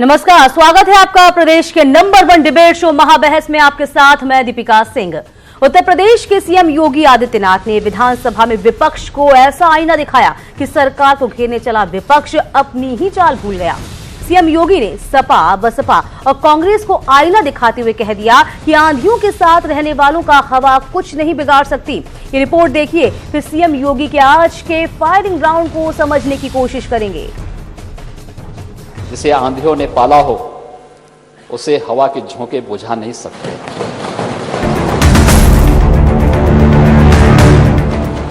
नमस्कार, स्वागत है आपका प्रदेश के नंबर 1 डिबेट शो महाबहस में। आपके साथ मैं दीपिका सिंह। उत्तर प्रदेश के सीएम योगी आदित्यनाथ ने विधानसभा में विपक्ष को ऐसा आईना दिखाया कि सरकार को घेरने चला विपक्ष अपनी ही चाल भूल गया। सीएम योगी ने सपा, बसपा और कांग्रेस को आईना दिखाते हुए कह दिया कि आंधियों के साथ रहने वालों का हवा कुछ नहीं बिगाड़ सकती। ये रिपोर्ट देखिए, फिर सीएम योगी के आज के फायरिंग ग्राउंड को समझने की कोशिश करेंगे। जिसे आंधियों ने पाला हो उसे हवा के झोंके बुझा नहीं सकते।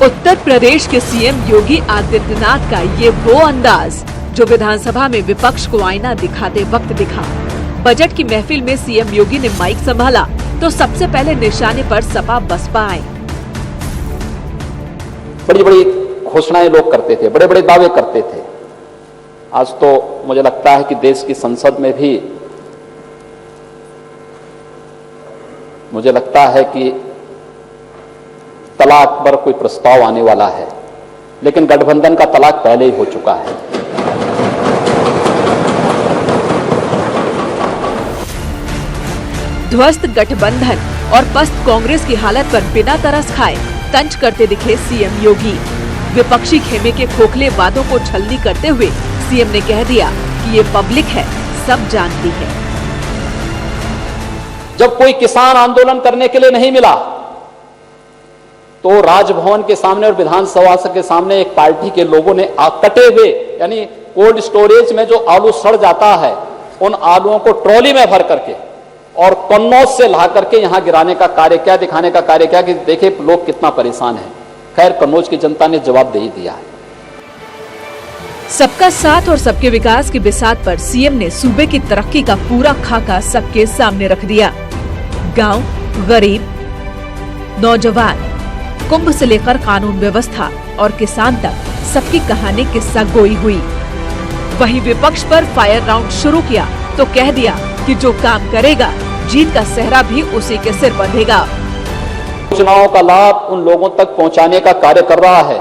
उत्तर प्रदेश के सीएम योगी आदित्यनाथ का ये वो अंदाज जो विधानसभा में विपक्ष को आईना दिखाते वक्त दिखा। बजट की महफिल में सीएम योगी ने माइक संभाला तो सबसे पहले निशाने पर सपा बसपा आए। बड़ी बड़ी घोषणाएं लोग करते थे, बड़े बड़े दावे करते थे। आज तो मुझे लगता है कि देश की संसद में भी मुझे लगता है कि तलाक पर कोई प्रस्ताव आने वाला है, लेकिन गठबंधन का तलाक पहले ही हो चुका है। ध्वस्त गठबंधन और पस्त कांग्रेस की हालत पर बिना तरस खाए तंज करते दिखे सीएम योगी। विपक्षी खेमे के खोखले वादों को छलनी करते हुए सीएम ने कह दिया कि ये पब्लिक है, सब जानती है। जब कोई किसान आंदोलन करने के लिए नहीं मिला तो राजभवन के सामने और विधानसभा के सामने एक पार्टी के लोगों ने कटे हुए, यानी कोल्ड स्टोरेज में जो आलू सड़ जाता है, उन आलुओं को ट्रॉली में भर करके और कन्नौज से ला करके यहां गिराने का कार्य किया, दिखाने का कार्य किया कि देखे लोग कितना परेशान है। खैर, कन्नौज की जनता ने जवाब दे ही दिया है। सबका साथ और सबके विकास की बिसात पर सीएम ने सूबे की तरक्की का पूरा खाका सबके सामने रख दिया। गांव, गरीब, नौजवान, कुंभ से लेकर कानून व्यवस्था और किसान तक सबकी कहानी किस्सा गोई हुई। वहीं विपक्ष पर फायर राउंड शुरू किया तो कह दिया कि जो काम करेगा जीत का सेहरा भी उसी के सिर बंधेगा। योजनाओं का लाभ उन लोगों तक पहुंचाने का कार्य कर रहा है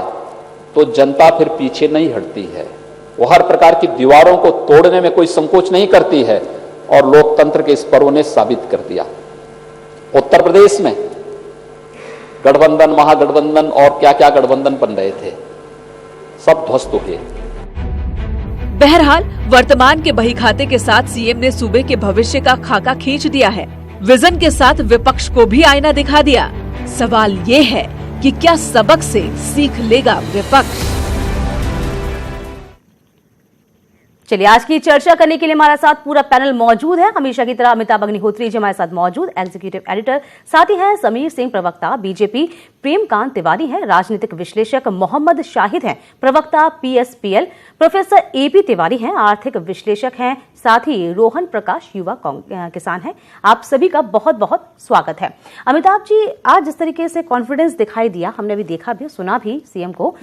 तो जनता फिर पीछे नहीं हटती है। वो हर प्रकार की दीवारों को तोड़ने में कोई संकोच नहीं करती है और लोकतंत्र के इस पर्व ने साबित कर दिया। उत्तर प्रदेश में गठबंधन, महागठबंधन और क्या क्या गठबंधन बन रहे थे, सब ध्वस्त हुए। बहरहाल वर्तमान के बही खाते के साथ सीएम ने सूबे के भविष्य का खाका खींच दिया है। विजन के साथ विपक्ष को भी आईना दिखा दिया। सवाल ये है कि क्या सबक से सीख लेगा विपक्ष। चलिए, आज की चर्चा करने के लिए हमारे साथ पूरा पैनल मौजूद है। हमेशा की तरह अमिताभ अग्निहोत्री जी हमारे साथ मौजूद, एग्जीक्यूटिव एडिटर। साथ ही हैं समीर सिंह प्रवक्ता बीजेपी, प्रेमकांत तिवारी हैं राजनीतिक विश्लेषक, मोहम्मद शाहिद हैं प्रवक्ता पीएसपीएल, प्रोफेसर एपी तिवारी हैं आर्थिक विश्लेषक हैं, साथ ही रोहन प्रकाश युवा किसान हैं। आप सभी का बहुत बहुत स्वागत है। अमिताभ जी, आज जिस तरीके से कॉन्फिडेंस दिखाई दिया, हमने भी देखा भी, सुना भी सीएम को,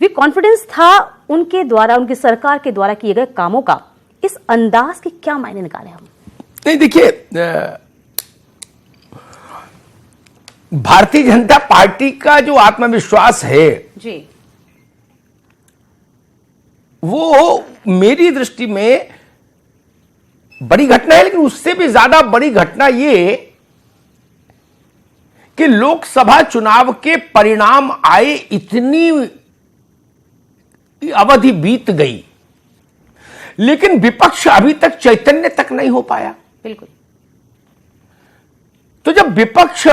भी कॉन्फिडेंस था उनके द्वारा, उनकी सरकार के द्वारा किए गए कामों का। इस अंदाज के क्या मायने निकाले हम? नहीं, देखिए, भारतीय जनता पार्टी का जो आत्मविश्वास है जी, वो मेरी दृष्टि में बड़ी घटना है, लेकिन उससे भी ज्यादा बड़ी घटना ये कि लोकसभा चुनाव के परिणाम आए, इतनी अवधि बीत गई, लेकिन विपक्ष अभी तक चैतन्य तक नहीं हो पाया। बिल्कुल। तो जब विपक्ष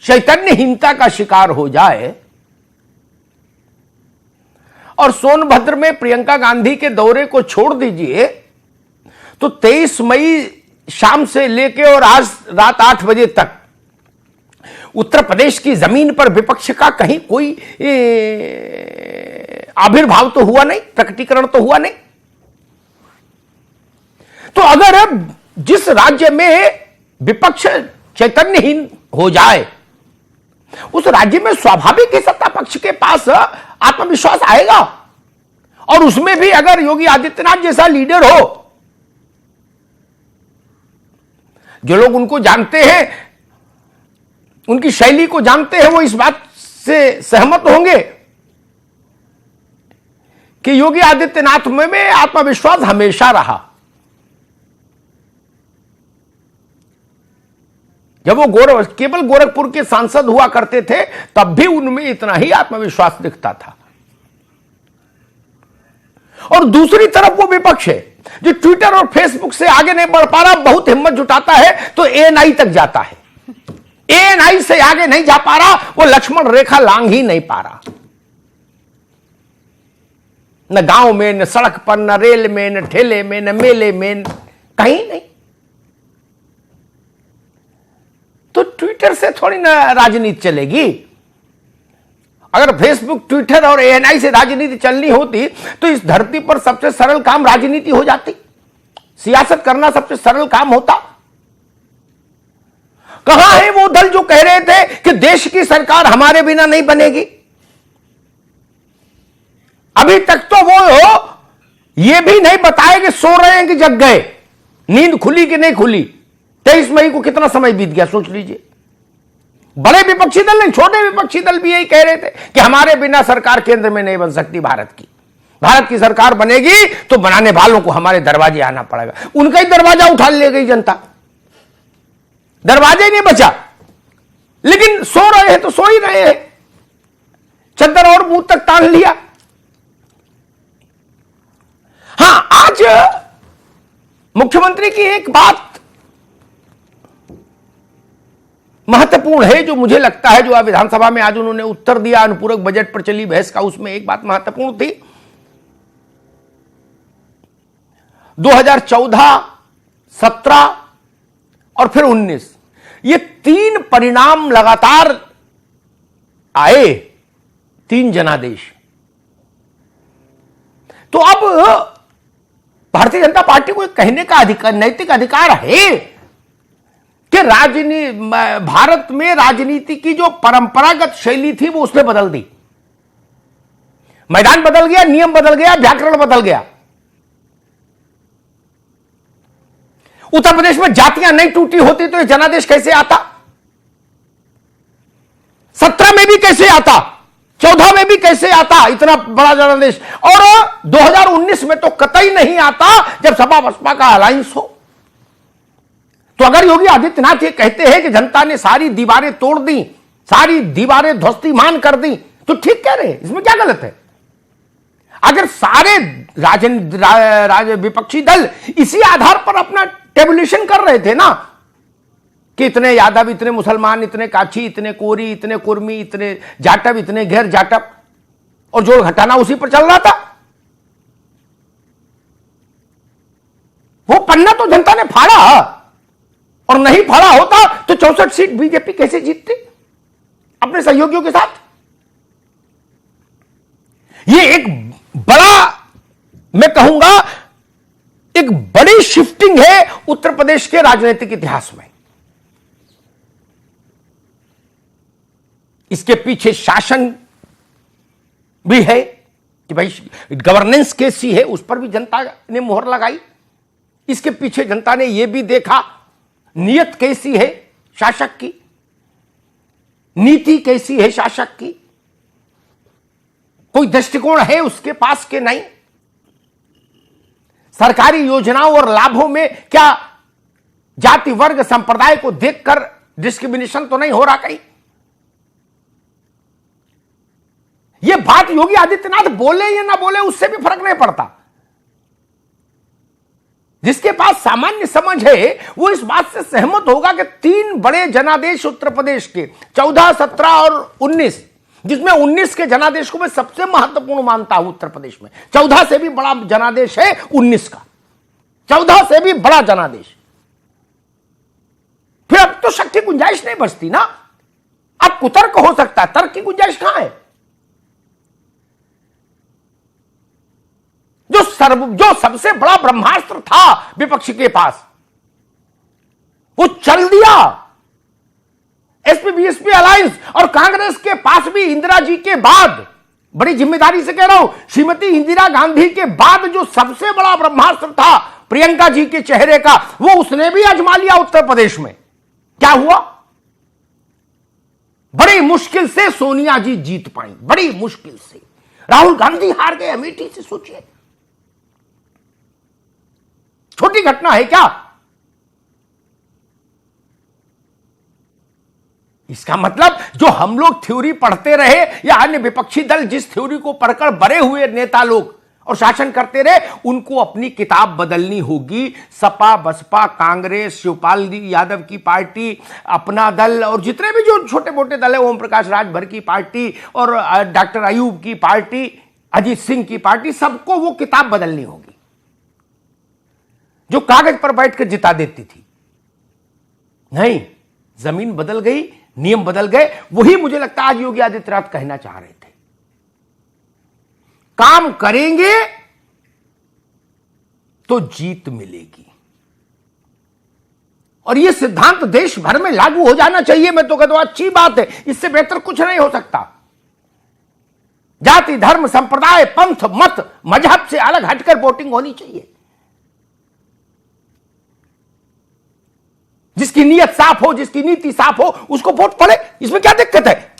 चैतन्यहीनता का शिकार हो जाए और सोनभद्र में प्रियंका गांधी के दौरे को छोड़ दीजिए, तो 23 मई शाम से लेके और आज रात 8 बजे तक उत्तर प्रदेश की जमीन पर विपक्ष का कहीं कोई आविर्भाव तो हुआ नहीं, प्रकटीकरण तो हुआ नहीं। तो अगर जिस राज्य में विपक्ष चैतन्यहीन हो जाए, उस राज्य में स्वाभाविक ही सत्ता पक्ष के पास आत्मविश्वास आएगा। और उसमें भी अगर योगी आदित्यनाथ जैसा लीडर हो, जो लोग उनको जानते हैं, उनकी शैली को जानते हैं, वो इस बात से सहमत होंगे कि योगी आदित्यनाथ में आत्मविश्वास हमेशा रहा। जब वो केवल गोरखपुर के सांसद हुआ करते थे तब भी उनमें इतना ही आत्मविश्वास दिखता था। और दूसरी तरफ वो विपक्ष है जो ट्विटर और फेसबुक से आगे नहीं बढ़ पा रहा, बहुत हिम्मत जुटाता है तो एएनआई तक जाता है, एएनआई से आगे नहीं जा पा रहा, वो लक्ष्मण रेखा लांघ ही नहीं पा रहा। न गांव में, न सड़क पर, न रेल में, न ठेले में, न मेले में, कहीं नहीं। तो ट्विटर से थोड़ी ना राजनीति चलेगी। अगर फेसबुक, ट्विटर और एएनआई से राजनीति चलनी होती तो इस धरती पर सबसे सरल काम राजनीति हो जाती, सियासत करना सबसे सरल काम होता। कहां है वो दल जो कह रहे थे कि देश की सरकार हमारे बिना नहीं बनेगी? अभी तक तो वो ये भी नहीं बताए कि सो रहे हैं कि जग गए, नींद खुली कि नहीं खुली। 23 मई को कितना समय बीत गया, सोच लीजिए। बड़े विपक्षी दल नहीं, छोटे विपक्षी दल भी यही कह रहे थे कि हमारे बिना सरकार केंद्र में नहीं बन सकती भारत की। भारत की सरकार बनेगी तो बनाने वालों को हमारे दरवाजे आना पड़ेगा। उनका ही दरवाजा उठा ले गई जनता, दरवाजे नहीं बचा। लेकिन सो रहे हैं तो सो ही रहे हैं, चद्दर और मुंह तक तान लिया। हां, आज मुख्यमंत्री की एक बात महत्वपूर्ण है जो मुझे लगता है, जो विधानसभा में आज उन्होंने उत्तर दिया अनुपूरक बजट पर चली बहस का, उसमें एक बात महत्वपूर्ण थी। 2014, 17 और फिर 19 ये 3 परिणाम लगातार आए, 3 जनादेश। तो अब भारतीय जनता पार्टी को कहने का अधिकार, नैतिक अधिकार है कि भारत में राजनीति की जो परंपरागत शैली थी वो उसने बदल दी। मैदान बदल गया, नियम बदल गया, व्याकरण बदल गया। उत्तर प्रदेश में जातियां नहीं टूटी होती तो ये जनादेश कैसे आता? 17 में भी कैसे आता? 14 में भी कैसे आता इतना बड़ा जनादेश? और 2019 में तो कतई नहीं आता जब सपा बसपा का अलायंस हो। तो अगर योगी आदित्यनाथ ये कहते हैं कि जनता ने सारी दीवारें तोड़ दी, सारी दीवारें ध्वस्तीमान कर दी, तो ठीक कह रहे हैं, इसमें क्या गलत है? अगर सारे विपक्षी दल इसी आधार पर अपना टेबुलेशन कर रहे थे ना कि इतने यादव, इतने मुसलमान, इतने काछी, इतने कोरी, इतने कुर्मी, इतने जाटव, इतने गैर जाटव, और जोड़ घटाना उसी पर चल रहा था, वो पन्ना तो जनता ने फाड़ा। और नहीं फाड़ा होता तो 64 सीट बीजेपी कैसे जीतती अपने सहयोगियों के साथ? ये एक बड़ा, मैं कहूंगा एक बड़ी शिफ्टिंग है उत्तर प्रदेश के राजनीतिक इतिहास में। इसके पीछे शासन भी है कि भाई गवर्नेंस कैसी है, उस पर भी जनता ने मोहर लगाई। इसके पीछे जनता ने यह भी देखा नियत कैसी है शासक की, नीति कैसी है शासक की, कोई दृष्टिकोण है उसके पास के नहीं, सरकारी योजनाओं और लाभों में क्या जाति वर्ग संप्रदाय को देखकर डिस्क्रिमिनेशन तो नहीं हो रहा कहीं? यह बात योगी आदित्यनाथ बोले या ना बोले उससे भी फर्क नहीं पड़ता। जिसके पास सामान्य समझ है वो इस बात से सहमत होगा कि 3 बड़े जनादेश उत्तर प्रदेश के 14, 17 और 19, जिसमें 19 के जनादेश को मैं सबसे महत्वपूर्ण मानता हूं उत्तर प्रदेश में। 14 से भी बड़ा जनादेश है 19 का, 14 से भी बड़ा जनादेश। फिर अब तो शक की गुंजाइश नहीं बचती ना, अब कुतर्क हो सकता है, तर्क की गुंजाइश कहां है? जो सबसे बड़ा ब्रह्मास्त्र था विपक्ष के पास वो चल दिया। एसपी बीएसपी अलायंस और कांग्रेस के पास भी इंदिरा जी के बाद, बड़ी जिम्मेदारी से कह रहा हूं, श्रीमती इंदिरा गांधी के बाद जो सबसे बड़ा ब्रह्मास्त्र था प्रियंका जी के चेहरे का, वो उसने भी आजमा लिया उत्तर प्रदेश में। क्या हुआ? बड़ी मुश्किल से सोनिया जी जीत पाई, बड़ी मुश्किल से। राहुल गांधी हार गए अमेठी से, सोचिए, छोटी घटना है क्या? इसका मतलब जो हम लोग थ्योरी पढ़ते रहे या अन्य विपक्षी दल जिस थ्योरी को पढ़कर बड़े हुए नेता लोग और शासन करते रहे, उनको अपनी किताब बदलनी होगी। सपा, बसपा, कांग्रेस, शिवपाल यादव की पार्टी, अपना दल और जितने भी जो छोटे मोटे दल है, ओम प्रकाश राजभर की पार्टी और डॉक्टर अयूब की पार्टी, अजीत सिंह की पार्टी, सबको वो किताब बदलनी होगी जो कागज पर बैठकर जिता देती थी। नहीं, जमीन बदल गई, नियम बदल गए। वही मुझे लगता है आज योगी आदित्यनाथ कहना चाह रहे थे। काम करेंगे तो जीत मिलेगी, और यह सिद्धांत देश भर में लागू हो जाना चाहिए। मैं तो कहता हूं अच्छी बात है, इससे बेहतर कुछ नहीं हो सकता। जाति, धर्म, संप्रदाय, पंथ, मत, मजहब से अलग हटकर वोटिंग होनी चाहिए। जिसकी नीयत साफ हो, जिसकी नीति साफ हो, उसको वोट पड़े, इसमें क्या दिक्कत है?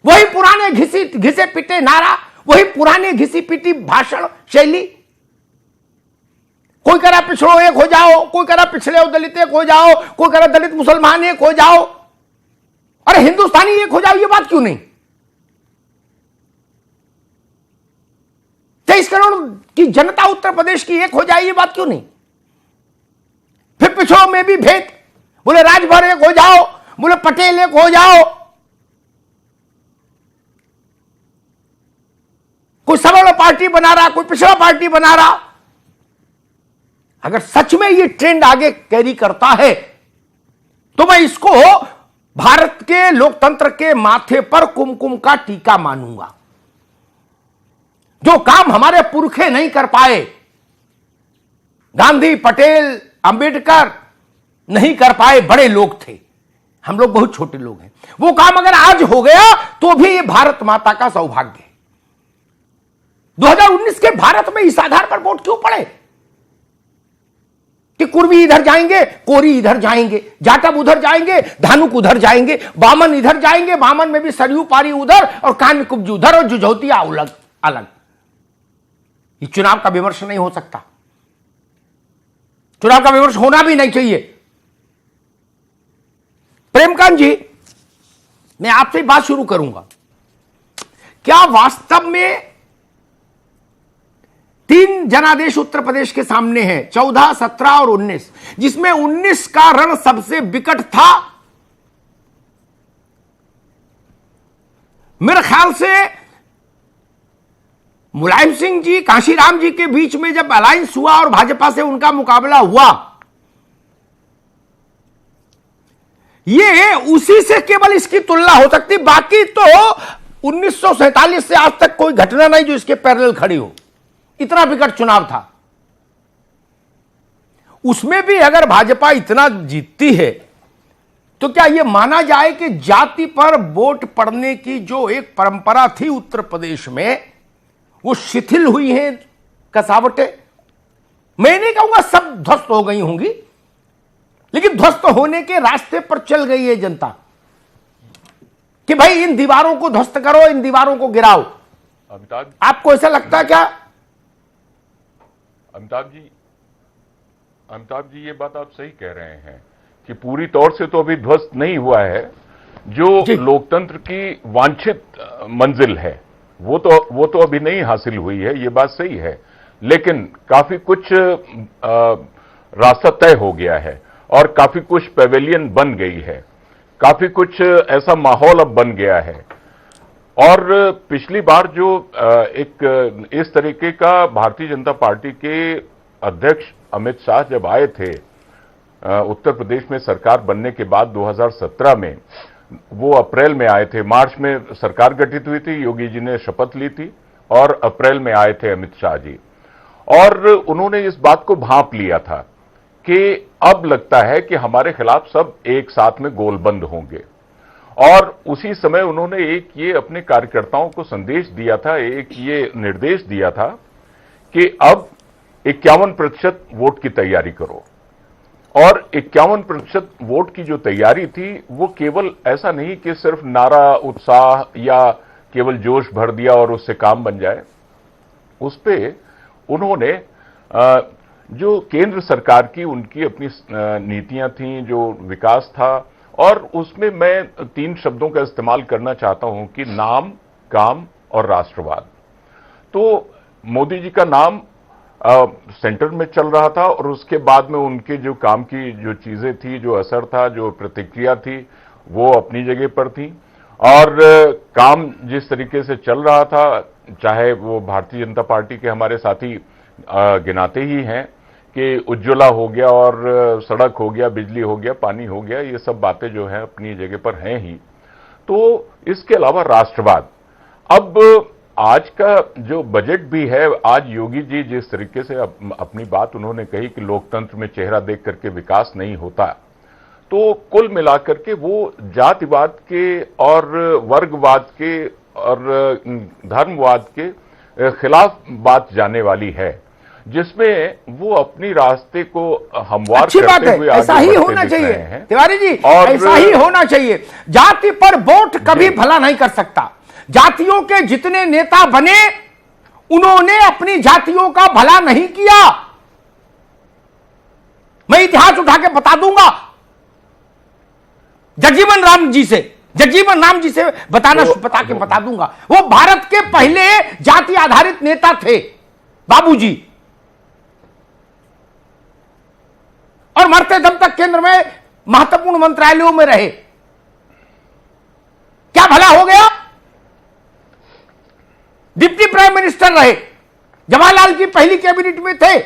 वही पुराने घिसे पिटे नारा, वही पुराने घिसी पिटी भाषण शैली। कोई कह रहा पिछड़ो एक हो जाओ, कोई कह रहा पिछड़े हो दलित एक हो जाओ, कोई कह रहा दलित मुसलमान एक हो जाओ। अरे हिंदुस्तानी एक हो जाओ, ये बात क्यों नहीं? 23 करोड़ की जनता उत्तर प्रदेश की एक हो जाए, ये बात क्यों नहीं? फिर पिछड़ों में भी भेद, बोले राजभर एक हो जाओ, बोले पटेल एक हो जाओ, कोई सबल पार्टी बना रहा, कोई पिछड़ा पार्टी बना रहा। अगर सच में ये ट्रेंड आगे कैरी करता है तो मैं इसको भारत के लोकतंत्र के माथे पर कुमकुम का टीका मानूंगा। जो काम हमारे पुरखे नहीं कर पाए, गांधी, पटेल, अंबेडकर नहीं कर पाए, बड़े लोग थे, हम लोग बहुत छोटे लोग हैं, वो काम अगर आज हो गया तो भी ये भारत माता का सौभाग्य है। 2019 के भारत में इस आधार पर वोट क्यों पड़े कि कुर्मी इधर जाएंगे, कोरी इधर जाएंगे, जाटव उधर जाएंगे, धानुक उधर जाएंगे, बामन इधर जाएंगे, बामन में भी सरयू पारी उधर और कान्य कुब्ज उधर और जुझौतिया अलग अलग। ये चुनाव का विमर्श नहीं हो सकता, चुनाव का विमर्श होना भी नहीं चाहिए। प्रेमकांत जी, मैं आपसे बात शुरू करूंगा। क्या वास्तव में 3 जनादेश उत्तर प्रदेश के सामने हैं, 14, 17 और 19, जिसमें 19 का रण सबसे विकट था? मेरे ख्याल से मुलायम सिंह जी, कांशीराम जी के बीच में जब अलायंस हुआ और भाजपा से उनका मुकाबला हुआ, ये उसी से केवल इसकी तुलना हो सकती, बाकी तो 1947 से आज तक कोई घटना नहीं जो इसके पैरेलल खड़ी हो। इतना विकट चुनाव था। उसमें भी अगर भाजपा इतना जीतती है तो क्या यह माना जाए कि जाति पर वोट पड़ने की जो एक परंपरा थी उत्तर प्रदेश में, वो शिथिल हुई है? कसावटें मैं नहीं कहूंगा सब ध्वस्त हो गई होंगी, लेकिन ध्वस्त होने के रास्ते पर चल गई है जनता कि भाई इन दीवारों को ध्वस्त करो, इन दीवारों को गिराओ। अमिताभ, आपको ऐसा लगता है क्या? अमिताभ जी, ये बात आप सही कह रहे हैं कि पूरी तौर से तो अभी ध्वस्त नहीं हुआ है। जो लोकतंत्र की वांछित मंजिल है वो तो अभी नहीं हासिल हुई है, ये बात सही है, लेकिन काफी कुछ रास्ता तय हो गया है और काफी कुछ पेवेलियन बन गई है, काफी कुछ ऐसा माहौल अब बन गया है। और पिछली बार जो एक इस तरीके का भारतीय जनता पार्टी के अध्यक्ष अमित शाह जब आए थे उत्तर प्रदेश में सरकार बनने के बाद 2017 में, वो अप्रैल में आए थे, मार्च में सरकार गठित हुई थी, योगी जी ने शपथ ली थी और अप्रैल में आए थे अमित शाह जी, और उन्होंने इस बात को भांप लिया था कि अब लगता है कि हमारे खिलाफ सब एक साथ में गोलबंद होंगे। और उसी समय उन्होंने एक ये अपने कार्यकर्ताओं को संदेश दिया था, एक ये निर्देश दिया था कि अब 51% वोट की तैयारी करो। और 51% वोट की जो तैयारी थी वो केवल ऐसा नहीं कि सिर्फ नारा उत्साह या केवल जोश भर दिया और उससे काम बन जाए। उस पे उन्होंने जो केंद्र सरकार की उनकी अपनी नीतियां थीं, जो विकास था, और उसमें मैं 3 शब्दों का इस्तेमाल करना चाहता हूं कि नाम, काम और राष्ट्रवाद। तो मोदी जी का नाम सेंटर में चल रहा था और उसके बाद में उनके जो काम की जो चीजें थी, जो असर था, जो प्रतिक्रिया थी, वो अपनी जगह पर थी। और काम जिस तरीके से चल रहा था, चाहे वो भारतीय जनता पार्टी के हमारे साथी गिनाते ही हैं कि उज्ज्वला हो गया और सड़क हो गया, बिजली हो गया, पानी हो गया, ये सब बातें जो है अपनी जगह पर हैं ही। तो इसके अलावा राष्ट्रवाद, अब आज का जो बजट भी है, आज योगी जी जिस तरीके से अपनी बात उन्होंने कही कि लोकतंत्र में चेहरा देख करके विकास नहीं होता, तो कुल मिलाकर के वो जातिवाद के और वर्गवाद के और धर्मवाद के खिलाफ बात जाने वाली है, जिसमें वो अपनी रास्ते को हमवार अच्छी बात करते है, हुए ऐसा आगे ही बढ़ते होना दिख चाहिए रहे हैं। तिवारी जी, और ऐसा ही होना चाहिए। जाति पर वोट कभी भला नहीं कर सकता। जातियों के जितने नेता बने उन्होंने अपनी जातियों का भला नहीं किया। मैं इतिहास उठा के बता दूंगा, जगजीवन राम जी से बता के बता दूंगा। वो भारत के पहले जाति आधारित नेता थे, बाबूजी, और मरते दम तक केंद्र में महत्वपूर्ण मंत्रालयों में रहे। क्या भला हो गया? डिप्टी प्राइम मिनिस्टर रहे, जवाहरलाल की पहली कैबिनेट में थे,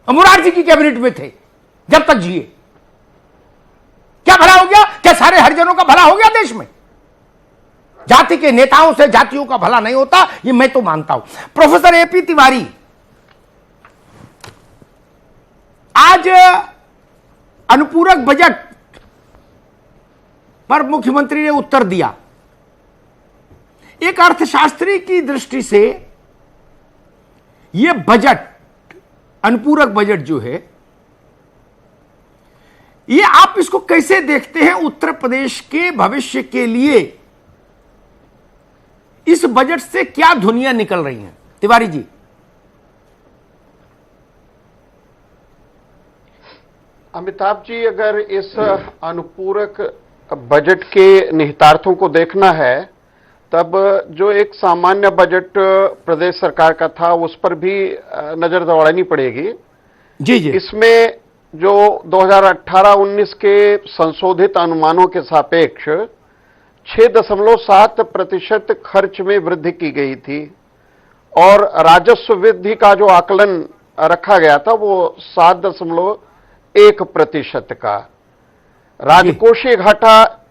मुरारजी की कैबिनेट में थे, जब तक जिए। क्या भला हो गया? क्या सारे हरिजनों का भला हो गया देश में? जाति के नेताओं से जातियों का भला नहीं होता, ये मैं तो मानता हूं। प्रोफेसर एपी तिवारी, आज अनुपूरक बजट पर मुख्यमंत्री ने उत्तर दिया। एक अर्थशास्त्री की दृष्टि से यह बजट, अनुपूरक बजट जो है, ये आप इसको कैसे देखते हैं? उत्तर प्रदेश के भविष्य के लिए इस बजट से क्या धुनियां निकल रही हैं तिवारी जी? अमिताभ जी, अगर इस अनुपूरक बजट के निहितार्थों को देखना है, तब जो एक सामान्य बजट प्रदेश सरकार का था उस पर भी नजर दौड़ानी पड़ेगी। जी जी। इसमें जो 2018-19 के संशोधित अनुमानों के सापेक्ष 6.7% खर्च में वृद्धि की गई थी और राजस्व वृद्धि का जो आकलन रखा गया था वो 7.1% का। राजकोषीय घाटा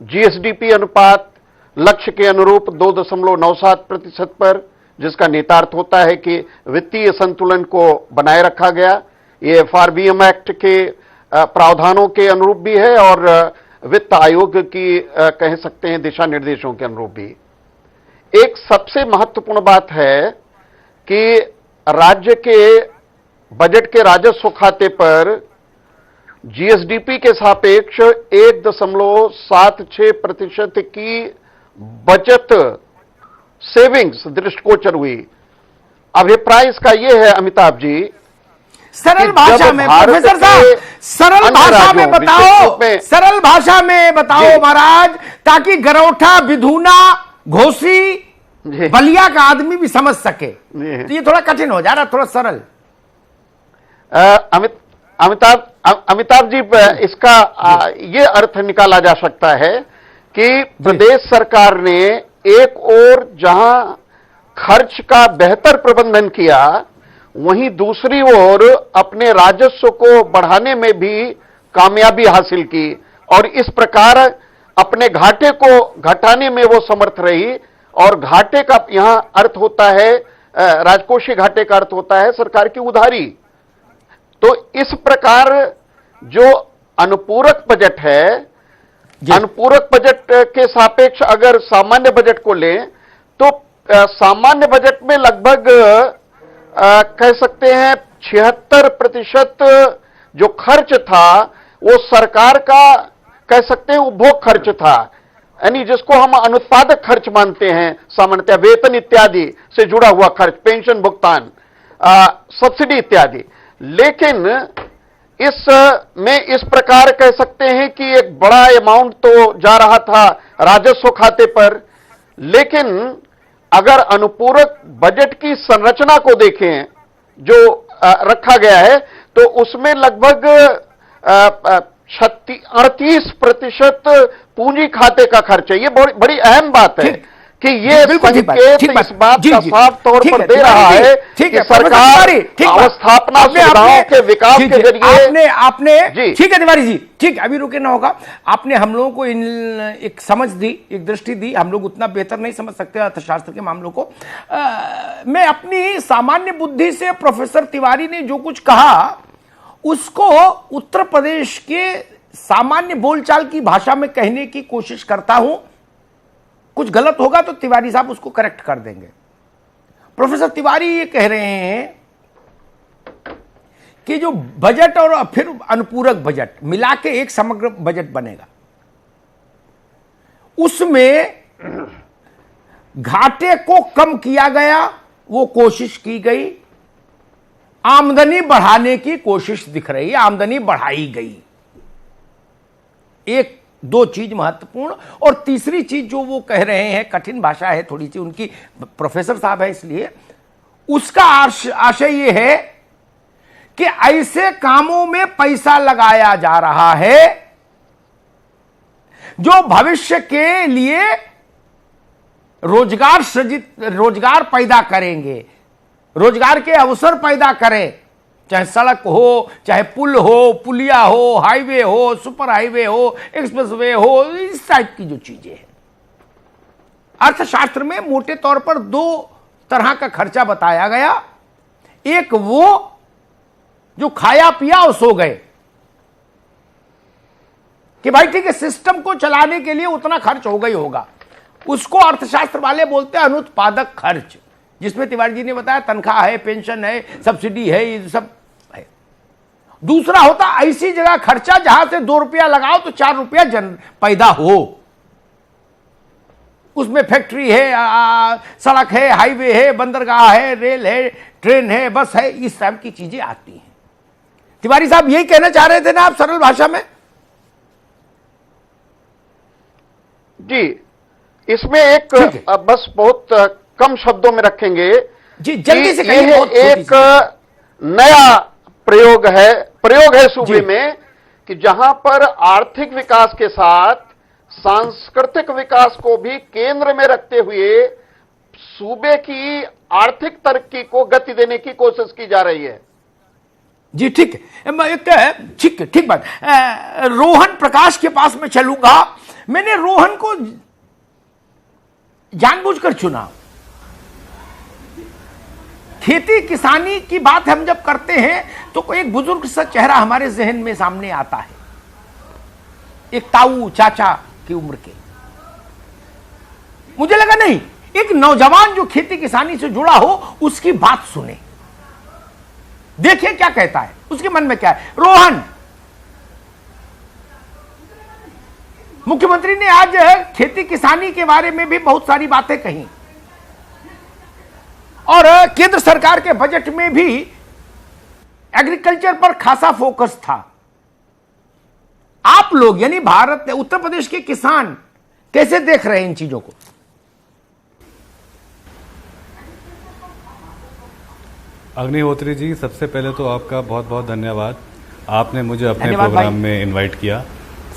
जीएसडीपी अनुपात लक्ष्य के अनुरूप 2.97% पर, जिसका निहितार्थ होता है कि वित्तीय संतुलन को बनाए रखा गया। ये एफआरबीएम एक्ट के प्रावधानों के अनुरूप भी है और वित्त आयोग की कह सकते हैं दिशा निर्देशों के अनुरूप भी। एक सबसे महत्वपूर्ण बात है कि राज्य के बजट के राजस्व खाते पर जीएसडीपी के सापेक्ष 1.76% की बचत सेविंग्स दृष्टिगोचर हुई। अभिप्राय इसका यह है अमिताभ जी, सरल भाषा में प्रोफेसर साहब, सरल भाषा में बताओ, सरल भाषा में बताओ महाराज, ताकि गरौठा, विधूना, घोसी, बलिया का आदमी भी समझ सके। तो ये थोड़ा कठिन हो जा रहा, थोड़ा सरल। अमिताभ जी, इसका ये अर्थ निकाला जा सकता है कि प्रदेश सरकार ने एक ओर जहां खर्च का बेहतर प्रबंधन किया, वहीं दूसरी ओर अपने राजस्व को बढ़ाने में भी कामयाबी हासिल की और इस प्रकार अपने घाटे को घटाने में वो समर्थ रही। और घाटे का यहां अर्थ होता है, राजकोषीय घाटे का अर्थ होता है सरकार की उधारी। तो इस प्रकार जो अनुपूरक बजट है, अनुपूरक बजट के सापेक्ष अगर सामान्य बजट को लें तो सामान्य बजट में लगभग कह सकते हैं 76% 35% जो खर्च था वो सरकार का कह सकते हैं उपभोग खर्च था, यानी जिसको हम अनुत्पादक खर्च मानते हैं, सामान्यतः वेतन इत्यादि से जुड़ा हुआ खर्च, पेंशन भुगतान, सब्सिडी इत्यादि। लेकिन इस में इस प्रकार कह सकते हैं कि एक बड़ा अमाउंट तो जा रहा था राजस्व खाते पर, लेकिन अगर अनुपूरक बजट की संरचना को देखें जो रखा गया है, तो उसमें लगभग 38% पूंजी खाते का खर्च है। ये बड़ी अहम बात है कि ये संकेत इस बात का साफ तौर पर दे रहा है कि सरकार अवस्थापना सुविधाओं के विकास के जरिए आपने ठीक है तिवारी जी, ठीक, अभी रुके ना होगा। आपने हम लोगों को एक समझ दी, एक दृष्टि दी। हम लोग उतना बेहतर नहीं समझ सकते अर्थशास्त्र के मामलों को। मैं अपनी सामान्य बुद्धि से प्रोफेसर तिवारी ने जो कुछ कहा उसको उत्तर प्रदेश के सामान्य बोलचाल की भाषा में कहने की कोशिश करता हूं। कुछ गलत होगा तो तिवारी साहब उसको करेक्ट कर देंगे। प्रोफेसर तिवारी ये कह रहे हैं कि जो बजट और फिर अनुपूरक बजट मिला के एक समग्र बजट बनेगा, उसमें घाटे को कम किया गया, वो कोशिश की गई, आमदनी बढ़ाने की कोशिश दिख रही है, आमदनी बढ़ाई गई। एक दो चीज महत्वपूर्ण। और तीसरी चीज जो वो कह रहे हैं, कठिन भाषा है थोड़ी सी उनकी, प्रोफेसर साहब है इसलिए, उसका आशय ये है कि ऐसे कामों में पैसा लगाया जा रहा है जो भविष्य के लिए रोजगार पैदा करेंगे, रोजगार के अवसर पैदा करें, चाहे सड़क हो, चाहे पुल हो, पुलिया हो, हाईवे हो, सुपर हाईवे हो, एक्सप्रेसवे हो, इस टाइप की जो चीजें हैं। अर्थशास्त्र में मोटे तौर पर दो तरह का खर्चा बताया गया। एक वो जो खाया पिया और सो गए कि भाई ठीक है सिस्टम को चलाने के लिए उतना खर्च हो गई होगा, उसको अर्थशास्त्र वाले बोलते हैं अनुत्पादक खर्च, जिसमें तिवारी जी ने बताया तनख्वाह है, पेंशन है, सब्सिडी है, ये सब है। दूसरा होता ऐसी जगह खर्चा जहां से 2 रुपया लगाओ तो 4 रुपया पैदा हो, उसमें फैक्ट्री है, सड़क है, हाईवे है, बंदरगाह है, रेल है, ट्रेन है, बस है, इस टाइप की चीजें आती हैं। तिवारी साहब यही कहना चाह रहे थे ना आप सरल भाषा में? जी, इसमें एक बस बहुत कम शब्दों में रखेंगे जी, जल्दी से कहिए। यह एक नया प्रयोग है सूबे में कि जहां पर आर्थिक विकास के साथ सांस्कृतिक विकास को भी केंद्र में रखते हुए सूबे की आर्थिक तरक्की को गति देने की कोशिश की जा रही है। जी ठीक है, ठीक बात। रोहन प्रकाश के पास में चलूंगा। मैंने रोहन को जानबूझकर चुना। खेती किसानी की बात हम जब करते हैं तो एक बुजुर्ग सा चेहरा हमारे जहन में सामने आता है, एक ताऊ चाचा की उम्र के। मुझे लगा नहीं, एक नौजवान जो खेती किसानी से जुड़ा हो उसकी बात सुने, देखिए क्या कहता है, उसके मन में क्या है। रोहन, मुख्यमंत्री ने आज खेती किसानी के बारे में भी बहुत सारी बातें कही और केंद्र सरकार के बजट में भी एग्रीकल्चर पर खासा फोकस था। आप लोग यानी भारत, उत्तर प्रदेश के किसान कैसे देख रहे हैं इन चीजों को? अग्निहोत्री जी, सबसे पहले तो आपका बहुत बहुत धन्यवाद, आपने मुझे अपने प्रोग्राम में इनवाइट किया।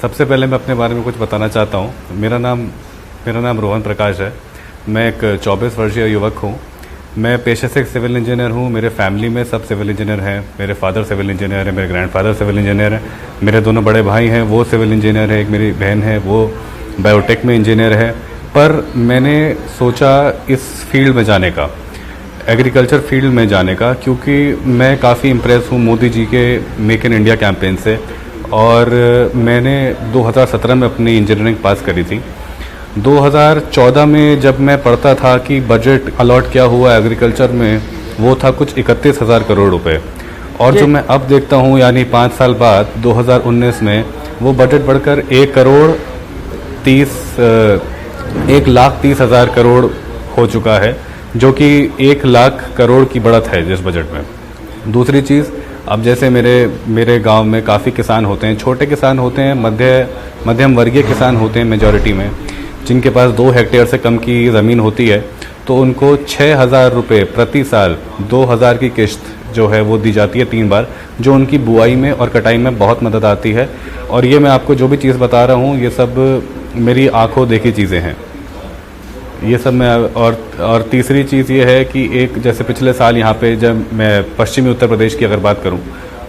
सबसे पहले मैं अपने बारे में कुछ बताना चाहता हूँ। मेरा नाम रोहन प्रकाश है। मैं एक 24 वर्षीय युवक हूँ। मैं पेशे से एक सिविल इंजीनियर हूँ। मेरे फैमिली में सब सिविल इंजीनियर हैं। मेरे फादर सिविल इंजीनियर है, मेरे ग्रैंडफादर सिविल इंजीनियर है, मेरे दोनों बड़े भाई हैं वो सिविल इंजीनियर है, एक मेरी बहन है वो बायोटेक में इंजीनियर है। पर मैंने सोचा इस फील्ड में जाने का, एग्रीकल्चर फील्ड में जाने का, क्योंकि मैं काफ़ी इम्प्रेस हूँ मोदी जी के मेक इन इंडिया कैंपेन से। और मैंने 2017 में अपनी इंजीनियरिंग पास करी थी। 2014 में जब मैं पढ़ता था कि बजट अलॉट क्या हुआ एग्रीकल्चर में, वो था कुछ 31,000 करोड़ रुपए। और जो मैं अब देखता हूँ यानी 5 साल बाद 2019 में वो बजट बढ़कर 1,30,000 करोड़ हो चुका है, जो कि 1 लाख करोड़ की बढ़त है जिस बजट में। दूसरी चीज़, अब जैसे मेरे गांव में काफ़ी किसान होते हैं, छोटे किसान होते हैं, मध्यम वर्गीय किसान होते हैं मेजॉरिटी में, जिनके पास 2 हेक्टेयर से कम की ज़मीन होती है, तो उनको 6,000 रुपये प्रति साल 2,000 की किश्त जो है वो दी जाती है 3 बार, जो उनकी बुआई में और कटाई में बहुत मदद आती है। और ये मैं आपको जो भी चीज़ बता रहा हूँ ये सब मेरी आंखों देखी चीज़ें हैं, ये सब मैं। और तीसरी चीज़ ये है कि एक जैसे पिछले साल यहाँ पे जब मैं पश्चिमी उत्तर प्रदेश की अगर बात करूँ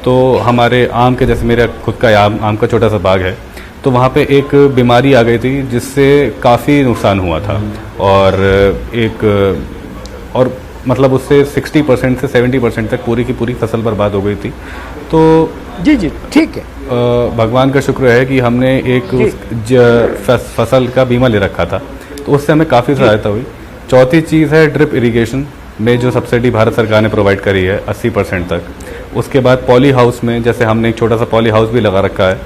तो हमारे आम के, जैसे मेरा खुद का आम का छोटा सा बाग है, तो वहाँ पे एक बीमारी आ गई थी जिससे काफ़ी नुकसान हुआ था। और मतलब उससे 60% से 70% तक पूरी की पूरी फसल बर्बाद हो गई थी। तो जी ठीक है, भगवान का शुक्र है कि हमने एक फसल का बीमा ले रखा था, तो उससे हमें काफ़ी सहायता हुई। चौथी चीज़ है ड्रिप इरिगेशन में जो सब्सिडी भारत सरकार ने प्रोवाइड करी है 80% तक। उसके बाद पॉली हाउस में, जैसे हमने एक छोटा सा पॉली हाउस भी लगा रखा है,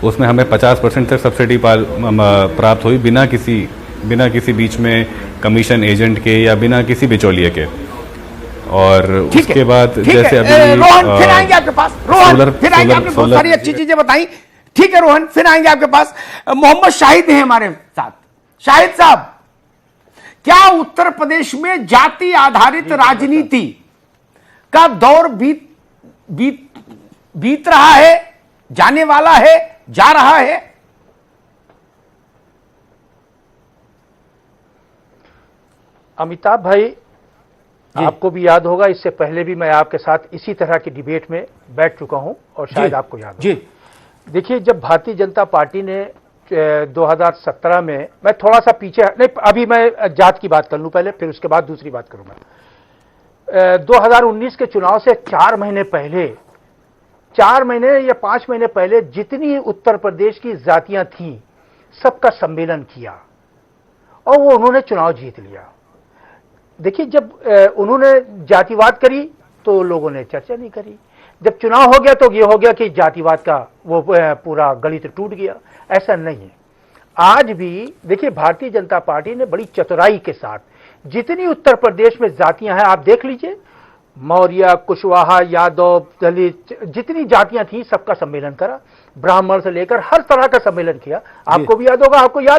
उसमें हमें 50% तक सब्सिडी प्राप्त हुई बिना किसी बीच में कमीशन एजेंट के या बिना किसी बिचौलिए के। और उसके बाद जैसे अभी रोहन फिर आएंगे आपके पास। रोहन फिर आएंगे, आपने बहुत सारी अच्छी चीजें बताई। ठीक है रोहन, फिर आएंगे आपके पास। मोहम्मद शाहिद हैं हमारे साथ। शाहिद साहब, क्या उत्तर प्रदेश में जाति आधारित राजनीति का दौर बीत रहा है, जाने वाला है, जा रहा है? अमिताभ भाई, आपको भी याद होगा, इससे पहले भी मैं आपके साथ इसी तरह की डिबेट में बैठ चुका हूं और शायद आपको याद हो। देखिए, जब भारतीय जनता पार्टी ने 2017 में, मैं थोड़ा सा पीछे नहीं, अभी मैं जात की बात कर लूं पहले, फिर उसके बाद दूसरी बात करूंगा। 2019 के चुनाव से 4 महीने पहले, 4 महीने या 5 महीने पहले जितनी उत्तर प्रदेश की जातियां थीं, सबका सम्मेलन किया और वो उन्होंने चुनाव जीत लिया। देखिए, जब उन्होंने जातिवाद करी तो लोगों ने चर्चा नहीं करी, जब चुनाव हो गया तो ये हो गया कि जातिवाद का वो पूरा गणित टूट गया। ऐसा नहीं है। आज भी देखिए, भारतीय जनता पार्टी ने बड़ी चतुराई के साथ जितनी उत्तर प्रदेश में जातियां हैं, आप देख लीजिए, मौर्य, कुशवाहा, यादव, दलित, जितनी जातियां थी सबका सम्मेलन करा, ब्राह्मण से लेकर हर तरह का सम्मेलन किया। आपको भी याद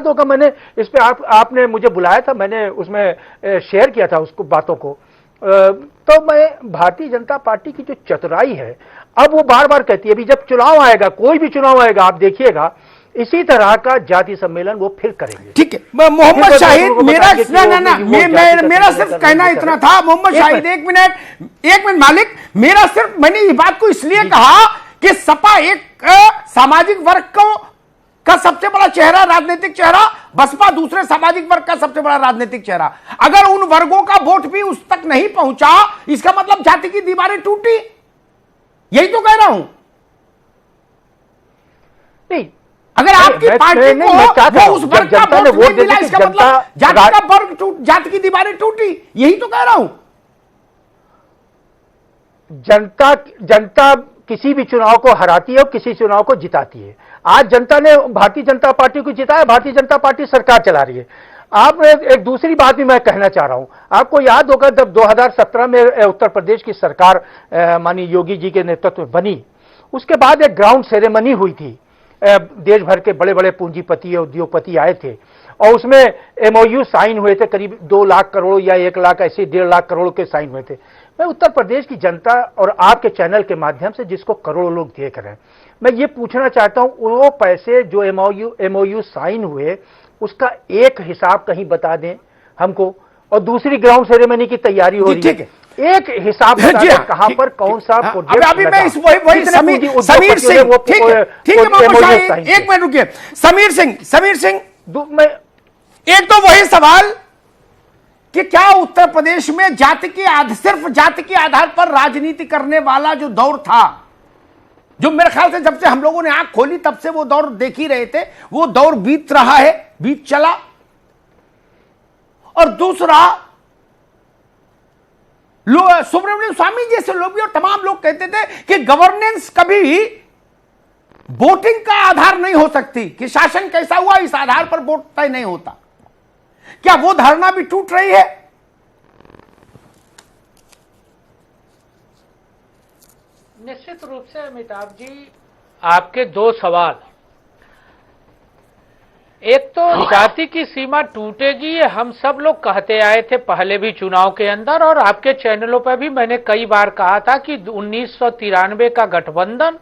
होगा, मैंने इस पे आपने मुझे बुलाया था, मैंने उसमें शेयर किया था उसको बातों को। तो मैं भारतीय जनता पार्टी की जो चतुराई है, अब वो बार बार कहती है, अभी जब चुनाव आएगा, कोई भी चुनाव आएगा, आप देखिएगा इसी तरह का जाति सम्मेलन वो फिर करेंगे। ठीक है मोहम्मद शाहिद, मेरा सिर्फ कहना इतना था। मोहम्मद शाहिद, एक मिनट मालिक, मैंने इस बात को इसलिए कहा कि सपा एक सामाजिक वर्ग का सबसे बड़ा चेहरा, राजनीतिक चेहरा, बसपा दूसरे सामाजिक वर्ग का सबसे बड़ा राजनीतिक चेहरा। अगर उन वर्गों का वोट भी उस तक नहीं पहुंचा, इसका मतलब जाति की दीवारें टूटी, यही तो कह रहा हूं। नहीं, अगर आपकी पार्टी को वो उस वर्ग का वोट नहीं मिला, इसका मतलब जाति का वर्ग जाति की दीवारें टूटी, यही तो कह रहा हूं। जनता किसी भी चुनाव को हराती है और किसी चुनाव को जिताती है। आज जनता ने भारतीय जनता पार्टी को जिताया, भारतीय जनता पार्टी सरकार चला रही है। आपने एक दूसरी बात भी मैं कहना चाह रहा हूं, आपको याद होगा जब 2017 में उत्तर प्रदेश की सरकार माननीय योगी जी के नेतृत्व में बनी, उसके बाद एक ग्राउंड सेरेमनी हुई थी, देश भर के बड़े बड़े पूंजीपति उद्योगपति आए थे और उसमें एमओयू साइन हुए थे, करीब 2 लाख करोड़ या 1 लाख, ऐसे 1.5 लाख करोड़ के साइन हुए थे। मैं उत्तर प्रदेश की जनता और आपके चैनल के माध्यम से, जिसको करोड़ों लोग देख रहे हैं, मैं ये पूछना चाहता हूं, वो पैसे जो एमओयू साइन हुए, उसका एक हिसाब कहीं बता दें हमको। और दूसरी, ग्राउंड सेरेमनी की तैयारी हो रही है, एक हिसाब कहां पर कौन सा प्रोजेक्ट। अभी मैं वही समीर सिंह, ठीक है, एक मिनट रुकिए। समीर सिंह, एक तो वही सवाल कि क्या उत्तर प्रदेश में सिर्फ जाति के आधार पर राजनीति करने वाला जो दौर था, जो मेरे ख्याल से जब से हम लोगों ने आंख खोली तब से वो दौर देख ही रहे थे, वो दौर बीत रहा है, बीत चला। और दूसरा, सुब्रमण्यम स्वामी जैसे लोग भी और तमाम लोग कहते थे कि गवर्नेंस कभी वोटिंग का आधार नहीं हो सकती, कि शासन कैसा हुआ इस आधार पर वोट तय नहीं होता। क्या वो धारणा भी टूट रही है? निश्चित रूप से अमिताभ जी, आपके दो सवाल, एक तो जाति की सीमा टूटेगी, ये हम सब लोग कहते आए थे पहले भी चुनाव के अंदर, और आपके चैनलों पर भी मैंने कई बार कहा था कि 1993 का गठबंधन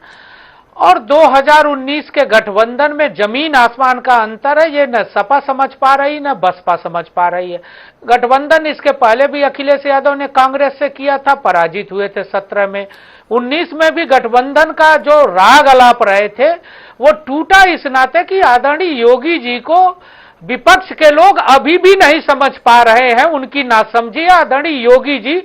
और 2019 के गठबंधन में जमीन आसमान का अंतर है। ये न सपा समझ पा रही न बसपा समझ पा रही है। गठबंधन इसके पहले भी अखिलेश यादव ने कांग्रेस से किया था, पराजित हुए थे 17 में। 19 में भी गठबंधन का जो राग अलाप रहे थे वो टूटा इस नाते कि आदरणीय योगी जी को विपक्ष के लोग अभी भी नहीं समझ पा रहे हैं, उनकी नासमझी। आदरणीय योगी जी,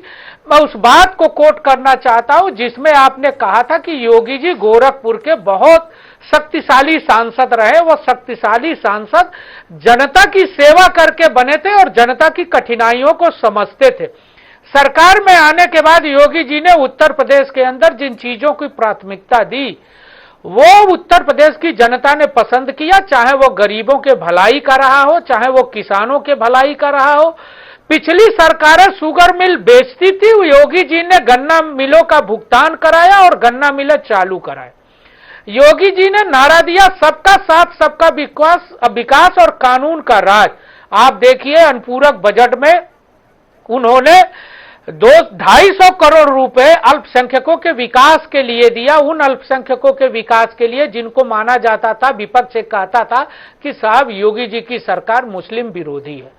मैं उस बात को कोट करना चाहता हूं जिसमें आपने कहा था कि योगी जी गोरखपुर के बहुत शक्तिशाली सांसद रहे। वो शक्तिशाली सांसद जनता की सेवा करके बने थे और जनता की कठिनाइयों को समझते थे। सरकार में आने के बाद योगी जी ने उत्तर प्रदेश के अंदर जिन चीजों की प्राथमिकता दी वो उत्तर प्रदेश की जनता ने पसंद किया, चाहे वो गरीबों के भलाई का रहा हो, चाहे वो किसानों के भलाई का रहा हो। पिछली सरकारें शुगर मिल बेचती थी, योगी जी ने गन्ना मिलों का भुगतान कराया और गन्ना मिलें चालू कराए। योगी जी ने नारा दिया सबका साथ सबका विकास और कानून का राज। आप देखिए अनुपूरक बजट में उन्होंने 250 करोड़ रुपए अल्पसंख्यकों के विकास के लिए दिया, उन अल्पसंख्यकों के विकास के लिए जिनको माना जाता था, विपक्ष कहता था कि साहब योगी जी की सरकार मुस्लिम विरोधी है।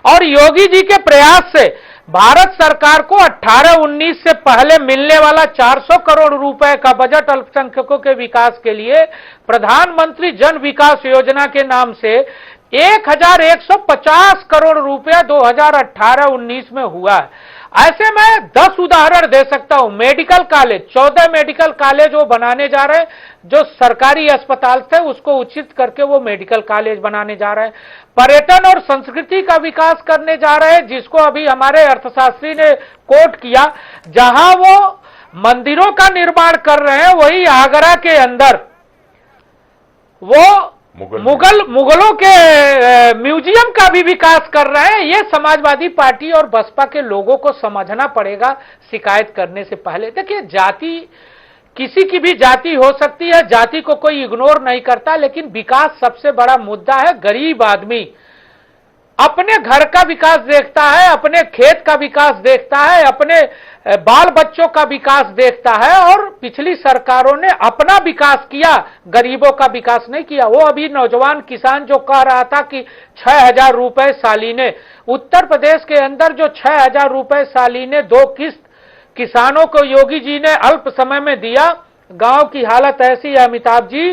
और योगी जी के प्रयास से भारत सरकार को 18-19 से पहले मिलने वाला 400 करोड़ रुपए का बजट अल्पसंख्यकों के विकास के लिए प्रधानमंत्री जन विकास योजना के नाम से 1150 करोड़ रुपया 2018-19 में हुआ है। ऐसे में 10 उदाहरण दे सकता हूं। मेडिकल कॉलेज, 14 मेडिकल कॉलेज वो बनाने जा रहे हैं, जो सरकारी अस्पताल थे उसको उचित करके वो मेडिकल कॉलेज बनाने जा रहे हैं। पर्यटन और संस्कृति का विकास करने जा रहे हैं, जिसको अभी हमारे अर्थशास्त्री ने कोट किया। जहां वो मंदिरों का निर्माण कर रहे हैं, वही आगरा के अंदर वो मुगलों के म्यूजियम का भी विकास कर रहे हैं। ये समाजवादी पार्टी और बसपा के लोगों को समझना पड़ेगा शिकायत करने से पहले। देखिए, जाति किसी की भी जाति हो सकती है, जाति को कोई इग्नोर नहीं करता, लेकिन विकास सबसे बड़ा मुद्दा है। गरीब आदमी अपने घर का विकास देखता है, अपने खेत का विकास देखता है, अपने बाल बच्चों का विकास देखता है, और पिछली सरकारों ने अपना विकास किया, गरीबों का विकास नहीं किया। वो अभी नौजवान किसान जो कह रहा था कि 6,000 रुपए सालीने, उत्तर प्रदेश के अंदर जो 6,000 रुपए सालीने 2 किस्त किसानों को योगी जी ने अल्प समय में दिया। गांव की हालत ऐसी है अमिताभ जी